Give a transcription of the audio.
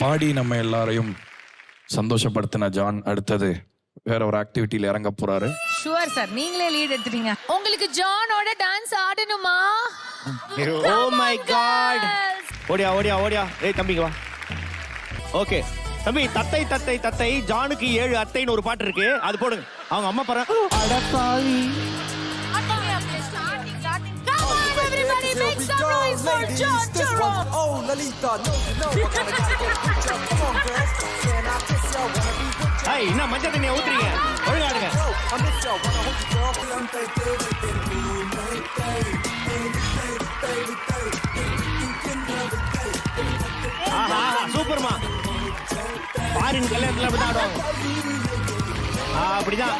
பாடி நம்ம எல்லாரையும் சந்தோஷப்படுத்தின ஜான் அடுத்தது வேற ஒரு ஆக்டிவிட்டியில இறங்க போறாரு. ஷூர் சார், நீங்களே லீட் எடுத்துட்டீங்க. உங்களுக்கு ஜானோட டான்ஸ் ஆடணுமா? Oh my god. ஓடியா ஓடியா ஓடியா. ஏய் தம்பிங்க வா. ஓகே தம்பி, தத்தை தத்தை தத்தை ஜானுக்கு 7 அத்தைன்னு ஒரு பாட்டு இருக்கு, அது போடுங்க. அவங்க அம்மா பாரு. அட பாவி. Everybody make some noise for John Jerome. Oh, Lalita, no, you know I gotta go put your come on, girls. Can I kiss y'all? Wanna be with ஏய் என்ன மஞ்சள் தண்ணியை ஊத்துறீங்க? ஒழுங்கா ஆடுங்க. yo? I miss y'all. Wanna hold you, girl. Feel ஆஹா சூப்பர்மா. பாரின் கல்யாணத்துல அப்படிதான் ஆடுவாங்க. அப்படிதான்.